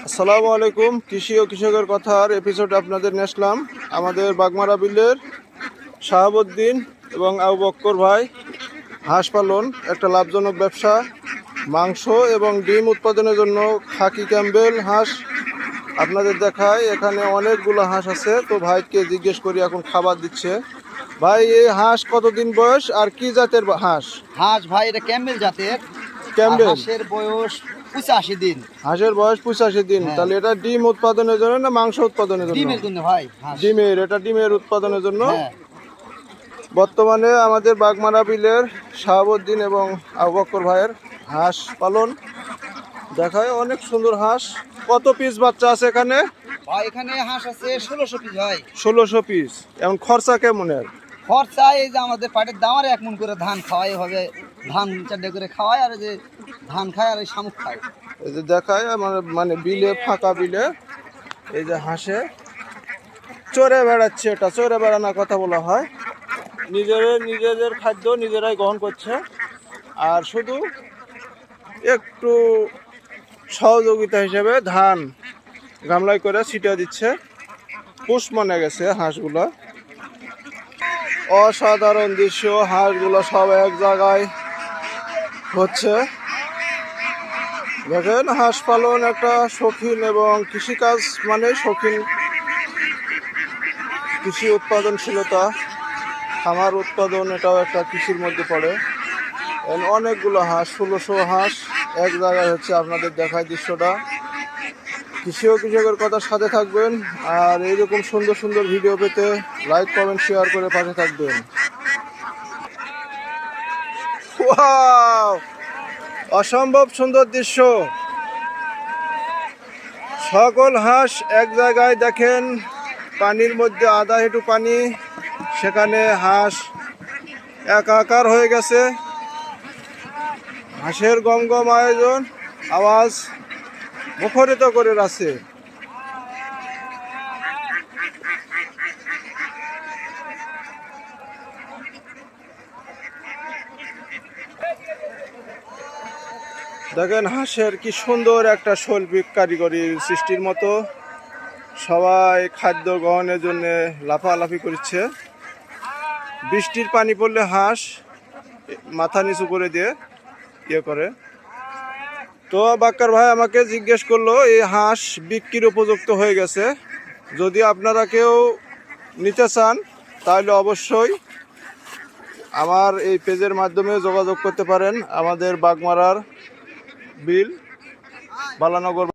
আসসালামু আলাইকুম। কৃষি ও কৃষকের কথার এপিসোড আপনাদের নিয়ে আসলাম। আমাদের বাগমারা বিলের শাহাবুদ্দিন এবং আবু বক্কর ভাই হাঁস পালন একটা লাভজনক ব্যবসা। মাংস এবং ডিম উৎপাদনের জন্য খাকি ক্যাম্বেল হাঁস আপনাদের দেখায়। এখানে অনেকগুলো হাঁস আছে, তো ভাইকে জিজ্ঞেস করি এখন খাবার দিচ্ছে। ভাই, এই হাঁস কতদিন বয়স আর কি জাতের হাঁস? হাঁস ভাই এটা ক্যাম্বেল জাতের। ক্যাম্বেল হাঁসের বয়স 85 দিন। হাঁসের বয়স 85 দিন। হ্যাঁ। তাহলে এটা ডিম উৎপাদনের জন্য না মাংস উৎপাদনের জন্য? ডিমের জন্য ভাই হাঁস। এটা ডিমের উৎপাদনের জন্য। হ্যাঁ। বর্তমানে আমাদের বাগমারা বিলের শাহাবুদ্দিন এবং আবু বক্কর ভাইয়ের হাঁস পালন দেখায়। অনেক সুন্দর হাঁস। কত পিস বাচ্চা আছে এখানে? ভাই এখানে হাঁস আছে 1600 পিস ভাই। 1600 পিস। এখন খরচা কেমনের? খরচা এই যে আমাদের পাটের দাম আর 1 মণ করে ধান খাওয়াই হবে। ধান 4 করে খাওয়াই, আর এই যে ধান খায় আর এই শামুক খায়। এই যে দেখায় মানে বিলে, ফাঁকা বিলে এই যে হাঁসে চড়ে বেড়াচ্ছে। এটা চড়ে বেড়ানোর কথা বলা হয়। নিজেদের খাদ্য নিজেরাই গ্রহণ করছে, আর শুধু একটু সহযোগিতা হিসেবে ধান গামলায় করে ছিটিয়ে দিচ্ছে। পুষ মনে গেছে হাঁসগুলো। অসাধারণ দৃশ্য। হাঁসগুলো সব এক জায়গায় হচ্ছে। দেখেন, হাঁস পালন একটা শৌখিন এবং কৃষিকাজ মানে শৌখিন কৃষি উৎপাদনশীলতা, খামার উৎপাদন, এটাও একটা কৃষির মধ্যে পড়ে। অনেকগুলো হাঁস, 1600 হাঁস এক জায়গায় হচ্ছে। আপনাদের দেখায় দৃশ্যটা। কৃষি ও কৃষকের কথার সাথে থাকবেন, আর এইরকম সুন্দর সুন্দর ভিডিও পেতে লাইক, কমেন্ট, শেয়ার করে পাশে থাকবেন। ওয়াও, অসম্ভব সুন্দর দৃশ্য। সকল হাঁস এক জায়গায় দেখেন, পানির মধ্যে আধা হেঁটু পানি, সেখানে হাঁস একাকার হয়ে গেছে। হাঁসের গমগম আয়োজন, আওয়াজ মুখরিত করে আছে। দেখেন হাঁসের কি সুন্দর একটা শৈল্পিক কারিগরি সৃষ্টির মতো। সবাই খাদ্য গ্রহণের জন্য লাফালাফি করছে। বৃষ্টির পানি পড়লে হাঁস মাথা নিচু করে দিয়ে ইয়ে করে। তো বাক্কার ভাই আমাকে জিজ্ঞেস করলো এই হাঁস বিক্রির উপযুক্ত হয়ে গেছে। যদি আপনারা কেউ নিতে চান তাহলে অবশ্যই আমার এই পেজের মাধ্যমে যোগাযোগ করতে পারেন। আমাদের বাগমারার বিল, বালানগর।